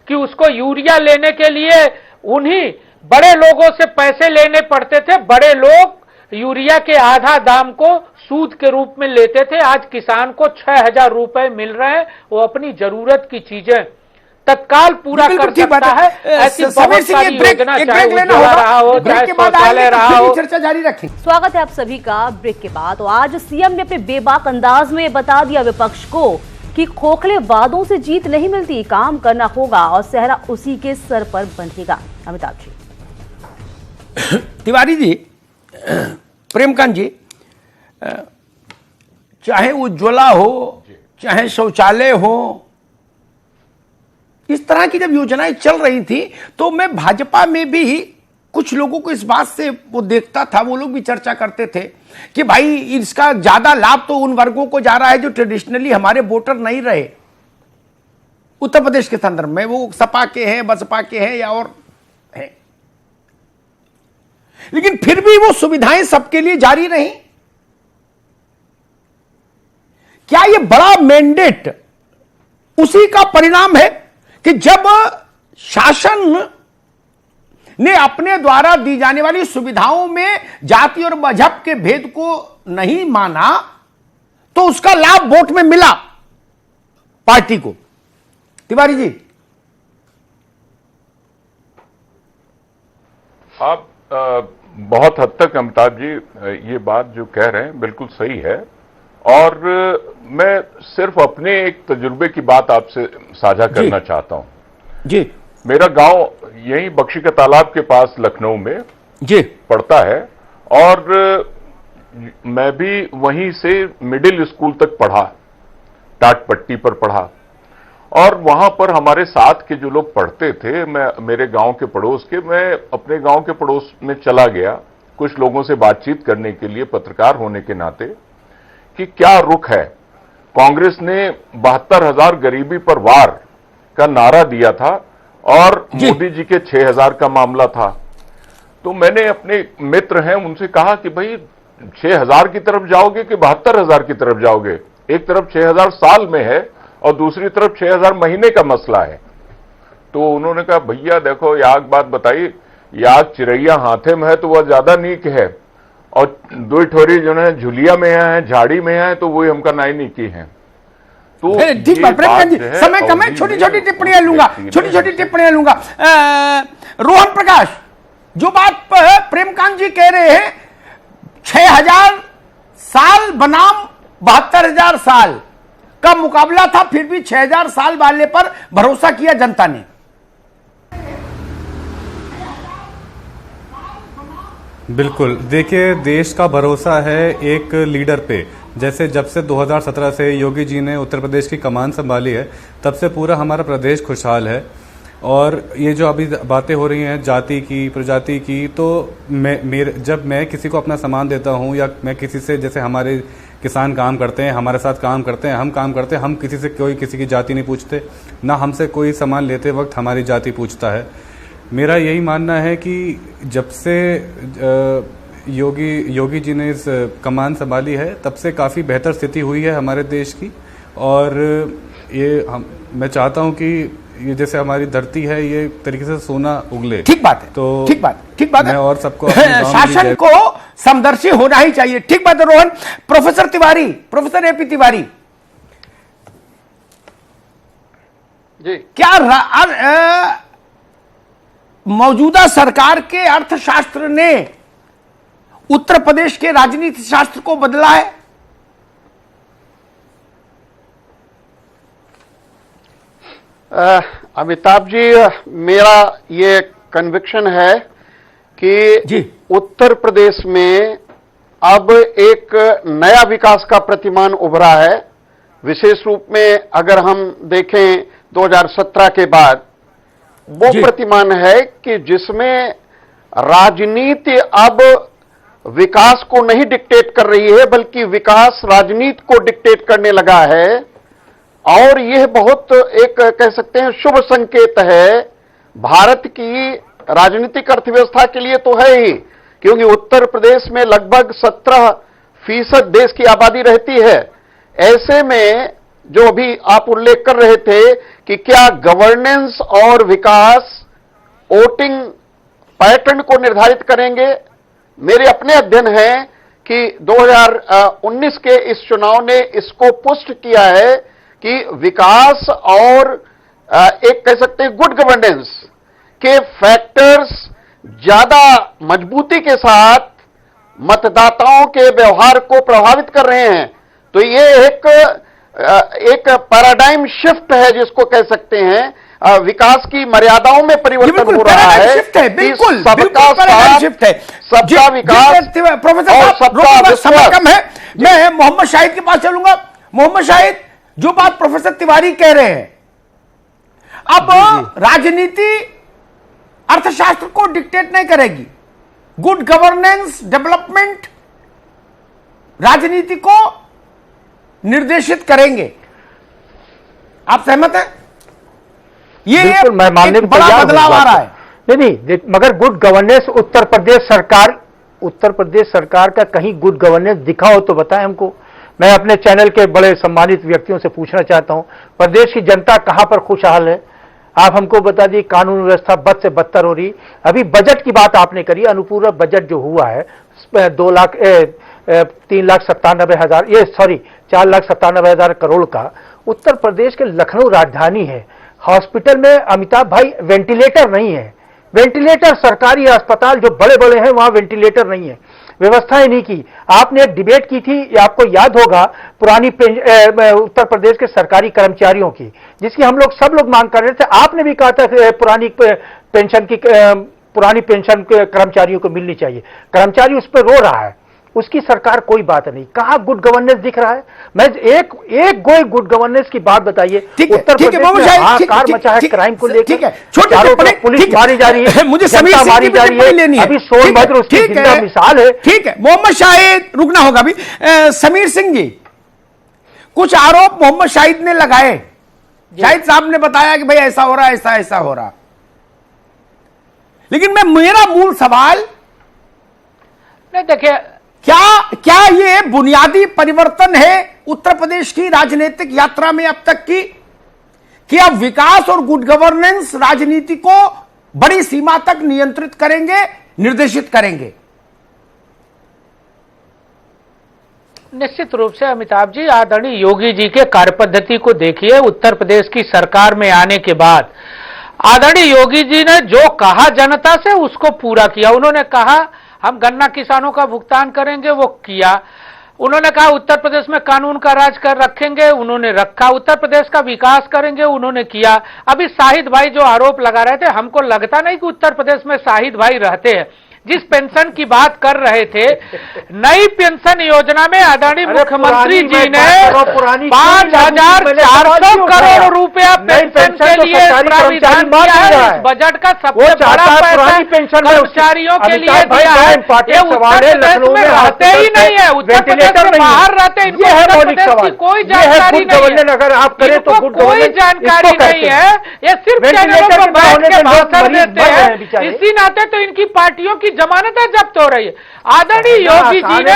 कि उसको यूरिया लेने के लिए उन्हीं बड़े लोगों से पैसे लेने पड़ते थे। बड़े लोग यूरिया के आधा दाम को सूद के रूप में लेते थे। आज किसान को 6,000 रुपए मिल रहे हैं, वो अपनी जरूरत की चीजें तत्काल पूरा कर सकता है। ऐसी बहुत सारी योजना, चाहे उज्ज्वला रहा हो, चाहे शौचालय रहा हो। चर्चा जारी रखें। स्वागत है आप सभी का ब्रेक के बाद। तो आज सीएम ने अपने बेबाक अंदाज में बता दिया विपक्ष को कि खोखले वादों से जीत नहीं मिलती, काम करना होगा और सेहरा उसी के सर पर बंधेगा। अमिताभ जी। तिवारी जी, प्रेमकांत जी, चाहे उज्ज्वला हो, चाहे शौचालय हो, इस तरह की जब योजनाएं चल रही थी तो मैं भाजपा में भी कुछ लोगों को इस बात से वो देखता था, वो लोग भी चर्चा करते थे कि भाई इसका ज्यादा लाभ तो उन वर्गों को जा रहा है जो ट्रेडिशनली हमारे वोटर नहीं रहे उत्तर प्रदेश के संदर्भ में, वो सपा के हैं, बसपा के हैं या और हैं, लेकिन फिर भी वो सुविधाएं सबके लिए जारी रही। क्या ये बड़ा मैंडेट उसी का परिणाम है कि जब शासन ने अपने द्वारा दी जाने वाली सुविधाओं में जाति और मजहब के भेद को नहीं माना तो उसका लाभ वोट में मिला पार्टी को? तिवारी जी, आप बहुत हद तक अमिताभ जी ये बात जो कह रहे हैं बिल्कुल सही है। और मैं सिर्फ अपने एक तजुर्बे की बात आपसे साझा करना चाहता हूं। जी। मेरा गांव यही बख्शी का तालाब के पास लखनऊ में जी पड़ता है और मैं भी वहीं से मिडिल स्कूल तक पढ़ा, टाट पट्टी पर पढ़ा। और वहां पर हमारे साथ के जो लोग पढ़ते थे, मेरे गांव के पड़ोस के, मैं अपने गांव के पड़ोस में चला गया कुछ लोगों से बातचीत करने के लिए, पत्रकार होने के नाते, कि क्या रुख है। कांग्रेस ने 72,000 गरीबी पर वार का नारा दिया था और मोदी जी के 6,000 का मामला था। तो मैंने अपने मित्र हैं उनसे कहा कि भाई 6,000 की तरफ जाओगे कि 72,000 की तरफ जाओगे? एक तरफ 6,000 साल में है और दूसरी तरफ 6,000 महीने का मसला है। तो उन्होंने कहा भैया देखो याक बात बताइए, याक चिड़ैया हाथे में है तो वह ज्यादा नीक है, और दो ठोरी जो है झुलिया में है, झाड़ी में है, तो वही हमका नाई नीकी है। तो ठीक बात जी, समय कम है, छोटी छोटी टिप्पणियां लूंगा, छोटी छोटी टिप्पणियां लूंगा। रोहन प्रकाश, जो बात प्रेमकांत जी कह रहे हैं, 6,000 साल बनाम 72,000 साल का मुकाबला था, फिर भी 6,000 साल वाले पर भरोसा किया जनता ने। बिल्कुल, देखिए देश का भरोसा है एक लीडर पे। जैसे जब से 2017 से योगी जी ने उत्तर प्रदेश की कमान संभाली है, तब से पूरा हमारा प्रदेश खुशहाल है। और ये जो अभी बातें हो रही हैं जाति की, प्रजाति की, तो जब मैं किसी को अपना सामान देता हूँ या मैं किसी से, जैसे हमारे किसान काम करते हैं, हमारे साथ काम करते हैं, हम काम करते हैं, हम किसी से कोई किसी की जाति नहीं पूछते, ना हमसे कोई सामान लेते वक्त हमारी जाति पूछता है। मेरा यही मानना है कि जब से योगी जी ने इस कमान संभाली है, तब से काफ़ी बेहतर स्थिति हुई है हमारे देश की। और मैं चाहता हूं कि ये जैसे हमारी धरती है, ये तरीके से सोना उगले। ठीक बात है, तो ठीक बात है। मैं और सबको शासन को समदर्शी होना ही चाहिए। ठीक बात है Rohan. Professor Tiwari, professor AP Tiwari ji, क्या मौजूदा सरकार के अर्थशास्त्र ने उत्तर प्रदेश के राजनीति शास्त्र को बदला है? अमिताभ जी, मेरा ये कन्विक्शन है कि उत्तर प्रदेश में अब एक नया विकास का प्रतिमान उभरा है। विशेष रूप में अगर हम देखें 2017 के बाद, वो प्रतिमान है कि जिसमें राजनीति अब विकास को नहीं डिक्टेट कर रही है, बल्कि विकास राजनीति को डिक्टेट करने लगा है। और यह बहुत एक कह सकते हैं शुभ संकेत है भारत की राजनीतिक अर्थव्यवस्था के लिए, तो है ही, क्योंकि उत्तर प्रदेश में लगभग 17% देश की आबादी रहती है। ऐसे में जो अभी आप उल्लेख कर रहे थे कि क्या गवर्नेंस और विकास वोटिंग पैटर्न को निर्धारित करेंगे, मेरे अपने अध्ययन है कि 2019 के इस चुनाव ने इसको पुष्ट किया है कि विकास और एक कह सकते हैं गुड गवर्नेंस के फैक्टर्स ज्यादा मजबूती के साथ मतदाताओं के व्यवहार को प्रभावित कर रहे हैं। तो ये एक पैराडाइम शिफ्ट है जिसको कह सकते हैं, विकास की मर्यादाओं में परिवर्तन हो रहा है। बिल्कुल सबका साथ, सबका विकास, प्रोफेसर साहब समय कम है, मैं मोहम्मद शाहिद के पास चलूंगा। मोहम्मद शाहिद, जो बात प्रोफेसर तिवारी कह रहे हैं, अब राजनीति अर्थशास्त्र को डिक्टेट नहीं करेगी, गुड गवर्नेंस, डेवलपमेंट राजनीति को निर्देशित करेंगे। आप सहमत हैं? ये मैं मानने को बड़ा बदलाव आ रहा है। नहीं, मगर गुड गवर्नेंस उत्तर प्रदेश सरकार का कहीं गुड गवर्नेंस दिखा हो तो बताएं हमको। मैं अपने चैनल के बड़े सम्मानित व्यक्तियों से पूछना चाहता हूं, प्रदेश की जनता कहां पर खुशहाल है? आप हमको बता दी, कानून व्यवस्था बद से बदतर हो रही। अभी बजट की बात आपने करी, अनुपूरक बजट जो हुआ है 4,97,000 करोड़ का, उत्तर प्रदेश के लखनऊ राजधानी है, हॉस्पिटल में अमिताभ भाई वेंटिलेटर नहीं है। वेंटिलेटर, सरकारी अस्पताल जो बड़े बड़े हैं वहां वेंटिलेटर नहीं है। व्यवस्थाएं नहीं की। आपने एक डिबेट की थी, आपको याद होगा, पुरानी उत्तर प्रदेश के सरकारी कर्मचारियों की, जिसकी हम लोग सब लोग मांग कर रहे थे। आपने भी कहा था पुरानी पेंशन के कर्मचारियों को मिलनी चाहिए। कर्मचारी उस पर रो रहा है, उसकी सरकार कोई बात नहीं। कहां गुड गवर्नेंस दिख रहा है? मैं एक गुड गवर्नेंस की बात बताइए। उत्तर प्रदेश में हाहाकार मचा है क्राइम को लेकर, चारों तरफ पुलिस मारी जा रही है, मुझे समीर सिंह मारी जा रही है, अभी सोनभद्र उसकी जिंदा मिसाल है। ठीक है, मोहम्मद शाहिद, रुकना होगा अभी। समीर सिंह जी, कुछ आरोप मोहम्मद शाहिद ने लगाए। शाहिद साहब ने बताया कि भाई ऐसा हो रहा है, ऐसा हो रहा, लेकिन मेरा मूल सवाल देखिए, क्या ये बुनियादी परिवर्तन है उत्तर प्रदेश की राजनीतिक यात्रा में अब तक की, कि अब विकास और गुड गवर्नेंस राजनीति को बड़ी सीमा तक नियंत्रित करेंगे, निर्देशित करेंगे? निश्चित रूप से अमिताभ जी, आदरणीय योगी जी के कार्यपद्धति को देखिए। उत्तर प्रदेश की सरकार में आने के बाद आदरणीय योगी जी ने जो कहा जनता से उसको पूरा किया। उन्होंने कहा हम गन्ना किसानों का भुगतान करेंगे, वो किया। उन्होंने कहा उत्तर प्रदेश में कानून का राज कर रखेंगे, उन्होंने रखा। उत्तर प्रदेश का विकास करेंगे, उन्होंने किया। अभी शाहिद भाई जो आरोप लगा रहे थे, हमको लगता नहीं कि उत्तर प्रदेश में शाहिद भाई रहते हैं। जिस पेंशन की बात कर रहे थे, नई पेंशन योजना में आदरणीय मुख्यमंत्री जी ने 5,400 करोड़ रुपया पेंशन के लिए प्राविधान किया है। इस बजट का सबसे बड़ा पैसा कर्मचारियों के लिए दिया है। ये उत्तर प्रदेश में रहते ही नहीं है, उत्तर प्रदेश में बाहर रहते हैं, इनको उत्तर प्रदेश की कोई जानकारी नहीं है, अगर आप करें तो कोई जानकारी नहीं है। ये सिर्फ चैनलों पर बैठ के भाषण देते हैं। इसी नाते तो इनकी पार्टियों की जमानतें जब्त हो रही है। आदरणीय योगी जी ने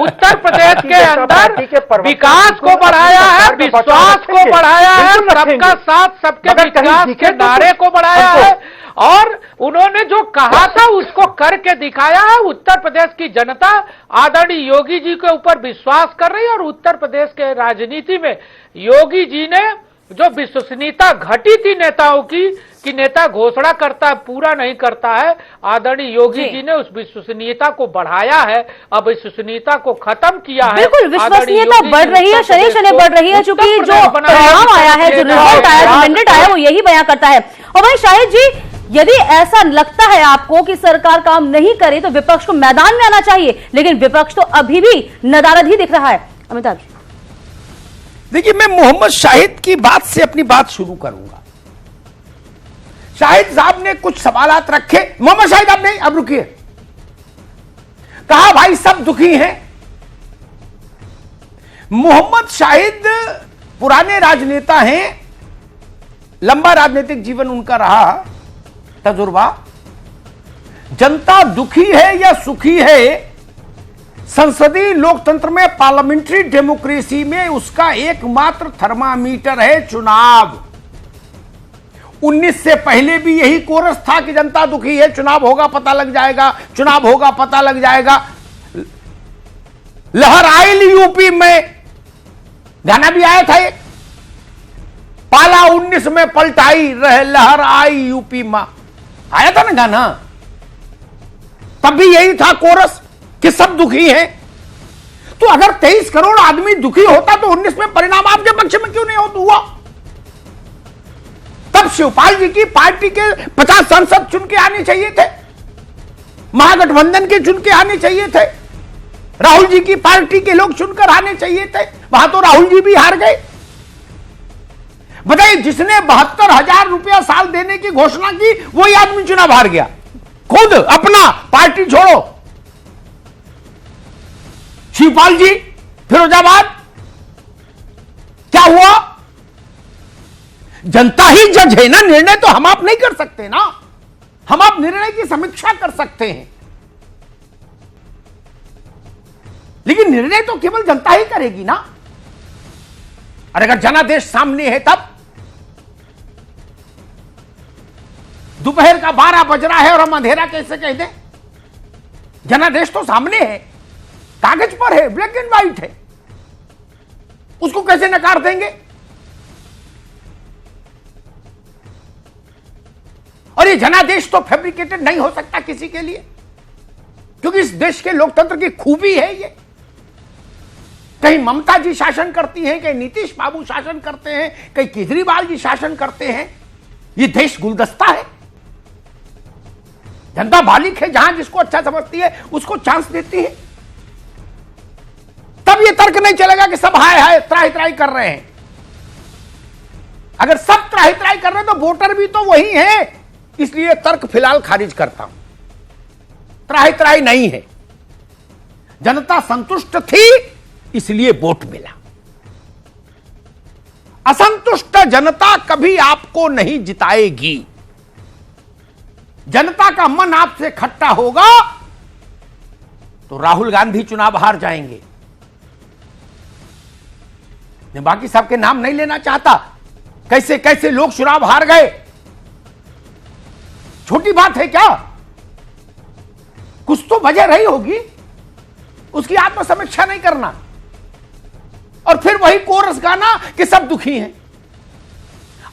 उत्तर प्रदेश के अंदर विकास को बढ़ाया है, विश्वास को बढ़ाया है, सबका साथ सबके विकास के नारे को बढ़ाया है, और उन्होंने जो कहा था उसको करके दिखाया है। उत्तर प्रदेश की जनता आदरणीय योगी जी के ऊपर विश्वास कर रही है, और उत्तर प्रदेश के राजनीति में योगी जी ने जो विश्वसनीयता घटी थी नेताओं की, कि नेता घोषणा करता है पूरा नहीं करता है, आदरणीय योगी जी ने उस विश्वसनीयता को बढ़ाया है, अब विश्वसनीयता को खत्म किया है। बिल्कुल, विश्वसनीयता बढ़ रही है, शनि शनि बढ़ रही है, चूंकि जो परिणाम आया है, जो रिजल्ट आया, जो मैंडेट आया, वो यही बयां करता है। और वहीं शाहिद जी, यदि ऐसा लगता है आपको कि सरकार काम नहीं करे तो विपक्ष को मैदान में आना चाहिए, लेकिन विपक्ष तो अभी भी नदारद ही दिख रहा है। अमिताभ जी, देखिए, मैं मोहम्मद शाहिद की बात से अपनी बात शुरू करूंगा। शाहिद साहब ने कुछ सवालात रखे। मोहम्मद शाहिद आप नहीं, अब रुकिए। कहा भाई सब दुखी हैं। मोहम्मद शाहिद पुराने राजनेता हैं, लंबा राजनीतिक जीवन उनका रहा, तजुर्बा। जनता दुखी है या सुखी है, संसदीय लोकतंत्र में, पार्लियामेंट्री डेमोक्रेसी में उसका एकमात्र थर्मामीटर है चुनाव। 19 से पहले भी यही कोरस था कि जनता दुखी है, चुनाव होगा पता लग जाएगा, चुनाव होगा पता लग जाएगा। लहर आई यूपी में, गाना भी आया था एक, पाला 19 में पलटाई रहे लहर आई यूपी में, आया था ना गाना। तब भी यही था कोरस कि सब दुखी हैं। तो अगर 23 करोड़ आदमी दुखी होता तो 19 में परिणाम आपके पक्ष में क्यों नहीं हुआ? तब शिवपाल जी की पार्टी के 50 सांसद चुन के आने चाहिए थे, महागठबंधन के चुन के आने चाहिए थे, राहुल जी की पार्टी के लोग चुनकर आने चाहिए थे। वहां तो राहुल जी भी हार गए। बताइए, जिसने 72,000 रुपया साल देने की घोषणा की वही आदमी चुनाव हार गया, खुद अपना, पार्टी छोड़ो। शिवपाल जी फिरोजाबाद, क्या हुआ? जनता ही जज है ना, निर्णय तो हम आप नहीं कर सकते ना, हम आप निर्णय की समीक्षा कर सकते हैं, लेकिन निर्णय तो केवल जनता ही करेगी ना। और अगर जनादेश सामने है तब दोपहर का 12 बज रहा है और हम अंधेरा कैसे कह दें? जनादेश तो सामने है, कागज पर है, ब्लैक एंड व्हाइट है, उसको कैसे नकार देंगे? और ये जनादेश तो फैब्रिकेटेड नहीं हो सकता किसी के लिए। क्योंकि इस देश के लोकतंत्र की खूबी है ये। कहीं ममता जी शासन करती हैं, कहीं नीतीश बाबू शासन करते हैं, कहीं केजरीवाल जी शासन करते हैं। ये देश गुलदस्ता है, जनता बालिक है, जहां जिसको अच्छा समझती है उसको चांस देती है। तब ये तर्क नहीं चलेगा कि सब हाय हाय त्राही त्राही कर रहे हैं। अगर सब त्राही त्राही कर रहे हैं तो वोटर भी तो वही है, इसलिए तर्क फिलहाल खारिज करता हूं। त्राही त्राही नहीं है, जनता संतुष्ट थी इसलिए वोट मिला। असंतुष्ट जनता कभी आपको नहीं जिताएगी। जनता का मन आपसे खट्टा होगा तो राहुल गांधी चुनाव हार जाएंगे। मैं बाकी सबके नाम नहीं लेना चाहता, कैसे कैसे लोग चुनाव हार गए। छोटी बात है क्या? कुछ तो वजह रही होगी, उसकी आत्मसमीक्षा नहीं करना और फिर वही कोरस गाना कि सब दुखी हैं।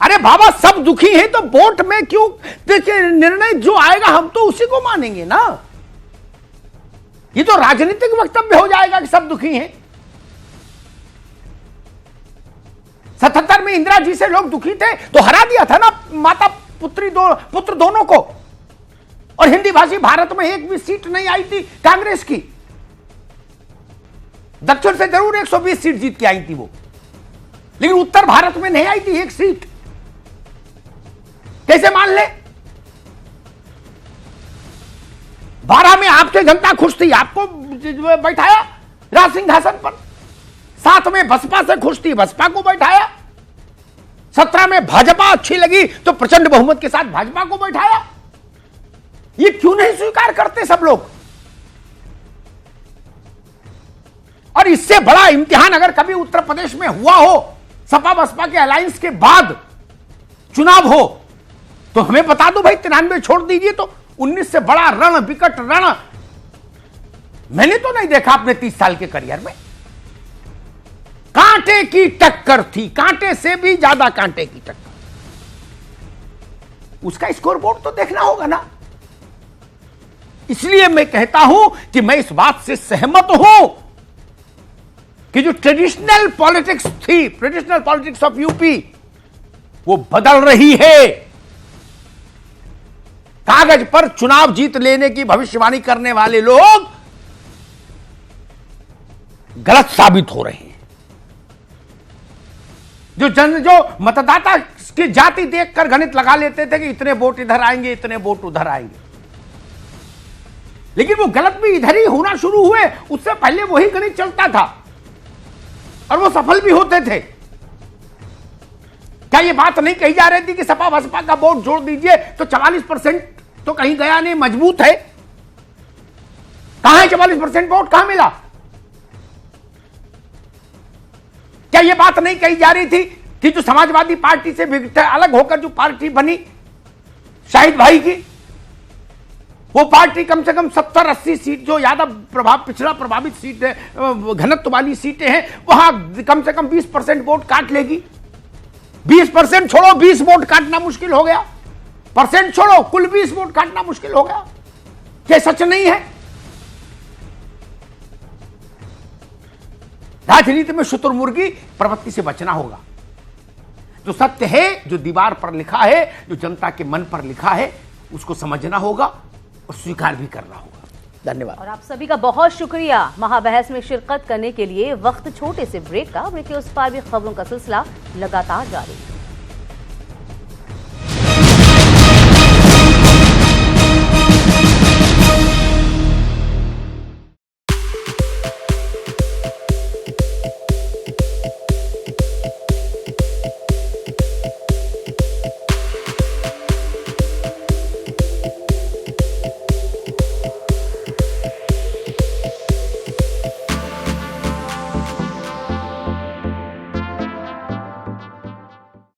अरे बाबा, सब दुखी हैं तो वोट में क्यों? देखिए, निर्णय जो आएगा हम तो उसी को मानेंगे ना। ये तो राजनीतिक वक्तव्य हो जाएगा कि सब दुखी हैं। 77 में इंदिरा जी से लोग दुखी थे तो हरा दिया था ना माता पुत्र दोनों को, और हिंदी भाषी भारत में एक भी सीट नहीं आई थी कांग्रेस की। दक्षिण से जरूर 120 सीट जीत के आई थी वो, लेकिन उत्तर भारत में नहीं आई थी एक सीट। कैसे मान ले? 12 में आपसे जनता खुश थी, आपको बैठाया राज सिंहासन पर। 7 में बसपा से खुश थी, बसपा को बैठाया। 17 में भाजपा अच्छी लगी तो प्रचंड बहुमत के साथ भाजपा को बैठाया। ये क्यों नहीं स्वीकार करते सब लोग? और इससे बड़ा इम्तिहान अगर कभी उत्तर प्रदेश में हुआ हो, सपा बसपा के अलायंस के बाद चुनाव हो, तो हमें बता दो भाई। 93 छोड़ दीजिए तो 19 से बड़ा रण, विकट रण मैंने तो नहीं देखा अपने 30 साल के करियर में। कांटे की टक्कर थी, कांटे से भी ज्यादा कांटे की टक्कर। उसका स्कोरबोर्ड तो देखना होगा ना। इसलिए मैं कहता हूं कि मैं इस बात से सहमत हूं कि जो ट्रेडिशनल पॉलिटिक्स थी, ट्रेडिशनल पॉलिटिक्स ऑफ यूपी, वो बदल रही है। कागज पर चुनाव जीत लेने की भविष्यवाणी करने वाले लोग गलत साबित हो रहे हैं। जो मतदाता की जाति देखकर गणित लगा लेते थे कि इतने वोट इधर आएंगे, इतने वोट उधर आएंगे, लेकिन वो गलत भी इधर ही होना शुरू हुए। उससे पहले वही गणित चलता था और वो सफल भी होते थे। क्या ये बात नहीं कही जा रही थी कि सपा बसपा का वोट जोड़ दीजिए तो 44% तो कहीं गया नहीं, मजबूत है? कहां है 44% वोट? कहां मिला? क्या ये बात नहीं कही जा रही थी कि जो समाजवादी पार्टी से अलग होकर जो पार्टी बनी शाहिद भाई की, वो पार्टी कम से कम 70-80 सीट, जो यादव पिछड़ा प्रभावित सीट है, घनत्व वाली सीटें हैं, वहां कम से कम 20% वोट काट लेगी। 20% छोड़ो, 20 वोट काटना मुश्किल हो गया। परसेंट छोड़ो, कुल 20 वोट काटना मुश्किल हो गया। क्या सच नहीं है? राजनीति में शुतुरमुर्गी प्रवृत्ति से बचना होगा। जो सत्य है, जो दीवार पर लिखा है, जो जनता के मन पर लिखा है, उसको समझना होगा और स्वीकार भी करना होगा। धन्यवाद। और आप सभी का बहुत शुक्रिया महाबहस में शिरकत करने के लिए। वक्त छोटे से ब्रेक का, ब्रेक के उस पार भी खबरों का सिलसिला लगातार जारी है।